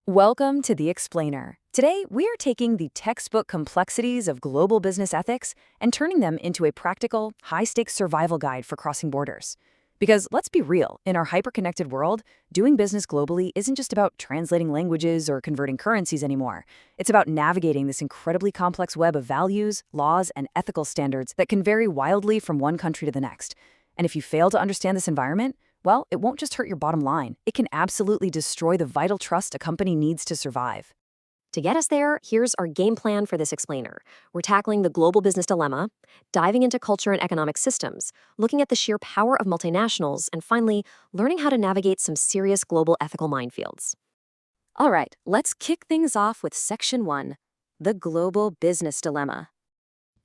Welcome to The Explainer. Today, we are taking the textbook complexities of global business ethics and turning them into a practical, high-stakes survival guide for crossing borders. Because let's be real, in our hyper-connected world, doing business globally isn't just about translating languages or converting currencies anymore. It's about navigating this incredibly complex web of values, laws, and ethical standards that can vary wildly from one country to the next. And if you fail to understand this environment, well, it won't just hurt your bottom line. It can absolutely destroy the vital trust a company needs to survive. To get us there, here's our game plan for this explainer. We're tackling the global business dilemma, diving into culture and economic systems, looking at the sheer power of multinationals, and finally, learning how to navigate some serious global ethical minefields. All right, let's kick things off with Section 1, the global business dilemma.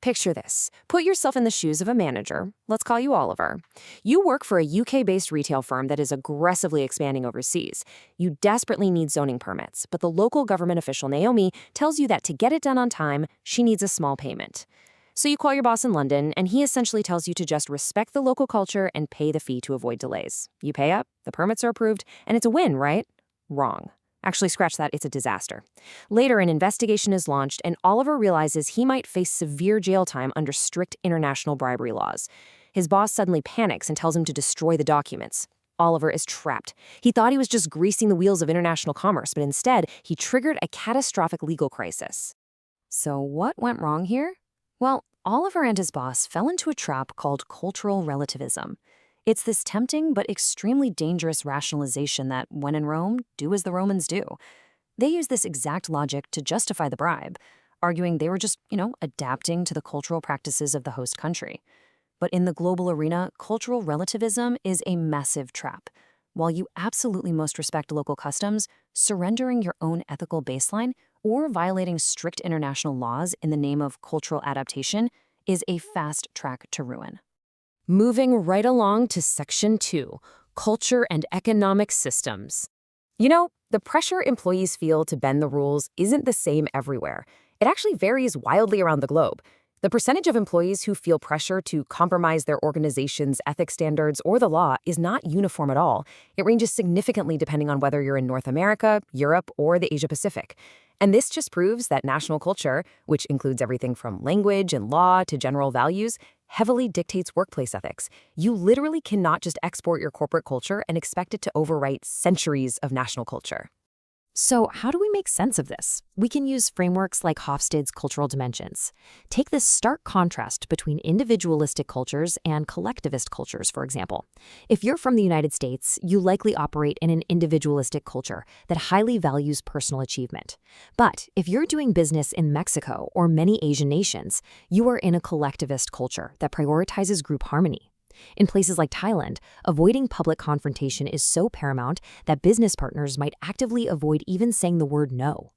Picture this. Put yourself in the shoes of a manager. Let's call you Oliver. You work for a UK-based retail firm that is aggressively expanding overseas. You desperately need zoning permits, but the local government official, Naomi, tells you that to get it done on time, she needs a small payment. So you call your boss in London, and he essentially tells you to just respect the local culture and pay the fee to avoid delays. You pay up, the permits are approved, and it's a win, right? Wrong. Actually, scratch that, it's a disaster. Later, an investigation is launched, and Oliver realizes he might face severe jail time under strict international bribery laws. His boss suddenly panics and tells him to destroy the documents. Oliver is trapped. He thought he was just greasing the wheels of international commerce, but instead, he triggered a catastrophic legal crisis. So what went wrong here? Well, Oliver and his boss fell into a trap called cultural relativism. It's this tempting but extremely dangerous rationalization that, when in Rome, do as the Romans do. They use this exact logic to justify the bribe, arguing they were just, adapting to the cultural practices of the host country. But in the global arena, cultural relativism is a massive trap. While you absolutely must respect local customs, surrendering your own ethical baseline or violating strict international laws in the name of cultural adaptation is a fast track to ruin. Moving right along to Section 2, culture and economic systems. The pressure employees feel to bend the rules isn't the same everywhere. It actually varies wildly around the globe. The percentage of employees who feel pressure to compromise their organization's ethics standards or the law is not uniform at all. It ranges significantly depending on whether you're in North America, Europe, or the Asia Pacific. And this just proves that national culture, which includes everything from language and law to general values, heavily dictates workplace ethics. You literally cannot just export your corporate culture and expect it to overwrite centuries of national culture. So how do we make sense of this? We can use frameworks like Hofstede's cultural dimensions. Take this stark contrast between individualistic cultures and collectivist cultures, for example. If you're from the United States, you likely operate in an individualistic culture that highly values personal achievement. But if you're doing business in Mexico or many Asian nations, you are in a collectivist culture that prioritizes group harmony. In places like Thailand, avoiding public confrontation is so paramount that business partners might actively avoid even saying the word no.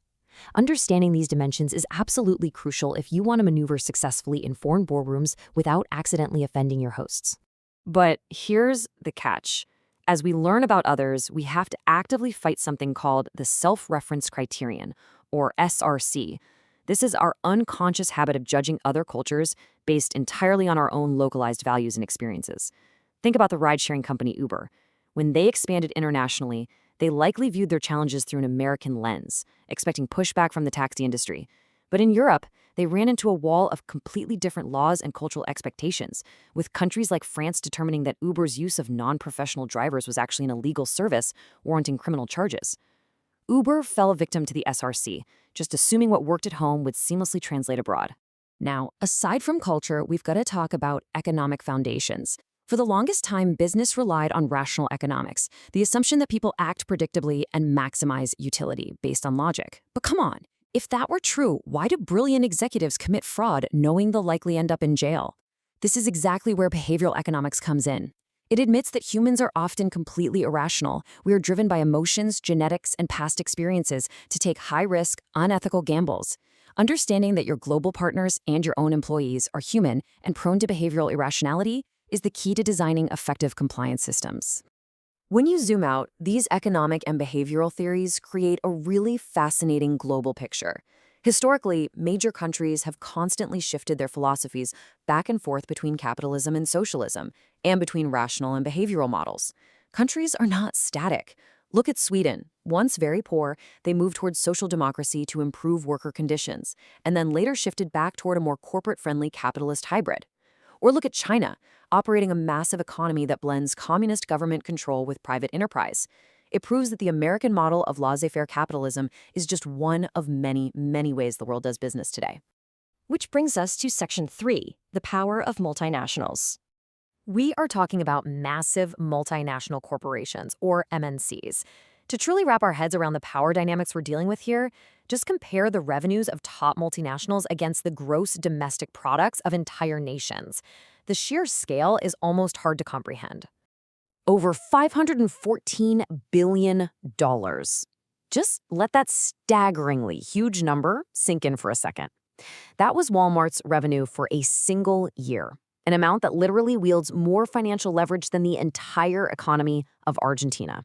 Understanding these dimensions is absolutely crucial if you want to maneuver successfully in foreign boardrooms without accidentally offending your hosts. But here's the catch. As we learn about others, we have to actively fight something called the self-reference criterion, or SRC. This is our unconscious habit of judging other cultures based entirely on our own localized values and experiences. Think about the ride-sharing company Uber. When they expanded internationally, they likely viewed their challenges through an American lens, expecting pushback from the taxi industry. But in Europe, they ran into a wall of completely different laws and cultural expectations, with countries like France determining that Uber's use of non-professional drivers was actually an illegal service, warranting criminal charges. Uber fell victim to the SRC, just assuming what worked at home would seamlessly translate abroad. Now, aside from culture, we've got to talk about economic foundations. For the longest time, business relied on rational economics, the assumption that people act predictably and maximize utility based on logic. But come on, if that were true, why do brilliant executives commit fraud knowing they'll likely end up in jail? This is exactly where behavioral economics comes in. It admits that humans are often completely irrational. We are driven by emotions, genetics, and past experiences to take high-risk, unethical gambles. Understanding that your global partners and your own employees are human and prone to behavioral irrationality is the key to designing effective compliance systems. When you zoom out, these economic and behavioral theories create a really fascinating global picture. Historically, major countries have constantly shifted their philosophies back and forth between capitalism and socialism, and between rational and behavioral models. Countries are not static. Look at Sweden. Once very poor, they moved towards social democracy to improve worker conditions, and then later shifted back toward a more corporate-friendly capitalist hybrid. Or look at China, operating a massive economy that blends communist government control with private enterprise. It proves that the American model of laissez-faire capitalism is just one of many, many ways the world does business today. Which brings us to Section 3, the power of multinationals. We are talking about massive multinational corporations, or MNCs. To truly wrap our heads around the power dynamics we're dealing with here, just compare the revenues of top multinationals against the gross domestic products of entire nations. The sheer scale is almost hard to comprehend. Over $514 billion. Just let that staggeringly huge number sink in for a second. That was Walmart's revenue for a single year, an amount that literally wields more financial leverage than the entire economy of Argentina.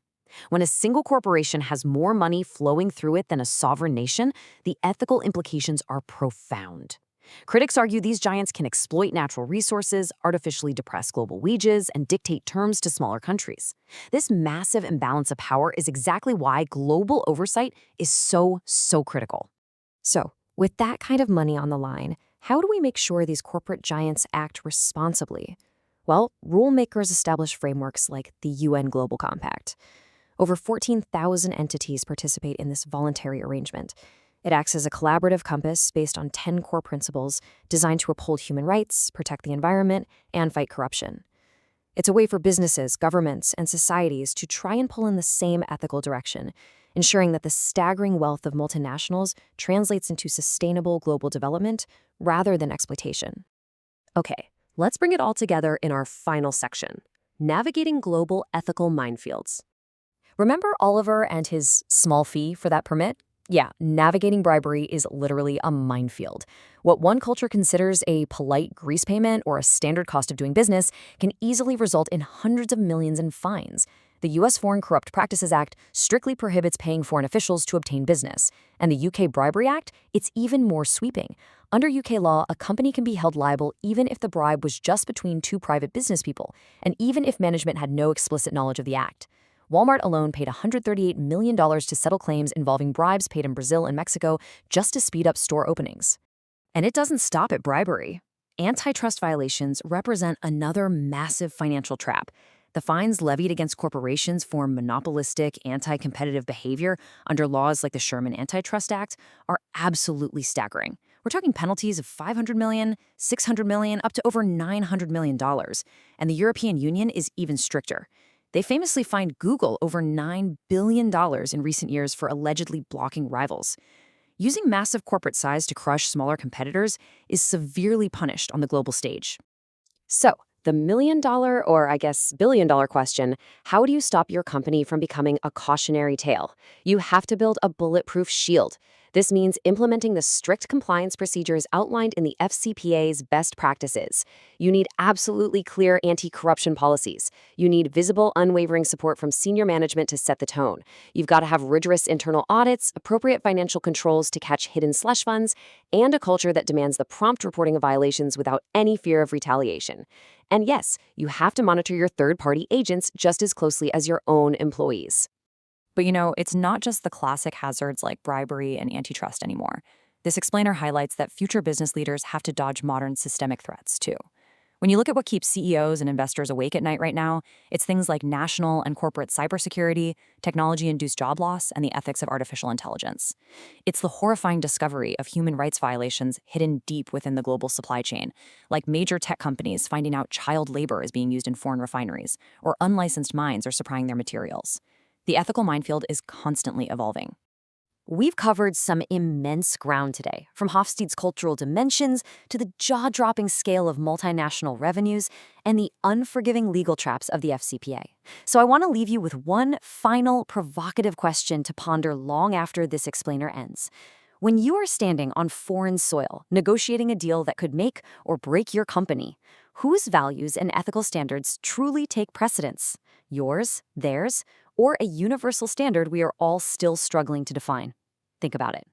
When a single corporation has more money flowing through it than a sovereign nation, the ethical implications are profound. Critics argue these giants can exploit natural resources, artificially depress global wages, and dictate terms to smaller countries. This massive imbalance of power is exactly why global oversight is so critical. So, with that kind of money on the line, how do we make sure these corporate giants act responsibly? Well, rulemakers establish frameworks like the UN Global Compact. Over 14,000 entities participate in this voluntary arrangement. It acts as a collaborative compass based on 10 core principles designed to uphold human rights, protect the environment, and fight corruption. It's a way for businesses, governments, and societies to try and pull in the same ethical direction, ensuring that the staggering wealth of multinationals translates into sustainable global development rather than exploitation. Okay, let's bring it all together in our final section, navigating global ethical minefields. Remember Oliver and his small fee for that permit? Yeah, navigating bribery is literally a minefield. What one culture considers a polite grease payment or a standard cost of doing business can easily result in hundreds of millions in fines. The U.S. Foreign Corrupt Practices Act strictly prohibits paying foreign officials to obtain business. And the U.K. Bribery Act, it's even more sweeping. Under UK law, a company can be held liable even if the bribe was just between two private business people, and even if management had no explicit knowledge of the act. Walmart alone paid $138 million to settle claims involving bribes paid in Brazil and Mexico just to speed up store openings. And it doesn't stop at bribery. Antitrust violations represent another massive financial trap. The fines levied against corporations for monopolistic, anti-competitive behavior under laws like the Sherman Antitrust Act are absolutely staggering. We're talking penalties of $500 million, $600 million, up to over $900 million. And the European Union is even stricter. They famously fined Google over $9 billion in recent years for allegedly blocking rivals. Using massive corporate size to crush smaller competitors is severely punished on the global stage. So, the million-dollar, or I guess billion-dollar question, how do you stop your company from becoming a cautionary tale? You have to build a bulletproof shield. This means implementing the strict compliance procedures outlined in the FCPA's best practices. You need absolutely clear anti-corruption policies. You need visible, unwavering support from senior management to set the tone. You've got to have rigorous internal audits, appropriate financial controls to catch hidden slush funds, and a culture that demands the prompt reporting of violations without any fear of retaliation. And yes, you have to monitor your third-party agents just as closely as your own employees. But it's not just the classic hazards like bribery and antitrust anymore. This explainer highlights that future business leaders have to dodge modern systemic threats, too. When you look at what keeps CEOs and investors awake at night right now, it's things like national and corporate cybersecurity, technology-induced job loss, and the ethics of artificial intelligence. It's the horrifying discovery of human rights violations hidden deep within the global supply chain, like major tech companies finding out child labor is being used in foreign refineries, or unlicensed mines are supplying their materials. The ethical minefield is constantly evolving. We've covered some immense ground today, from Hofstede's cultural dimensions to the jaw-dropping scale of multinational revenues and the unforgiving legal traps of the FCPA. So I want to leave you with one final provocative question to ponder long after this explainer ends. When you are standing on foreign soil, negotiating a deal that could make or break your company, whose values and ethical standards truly take precedence? Yours, theirs, or a universal standard we are all still struggling to define? Think about it.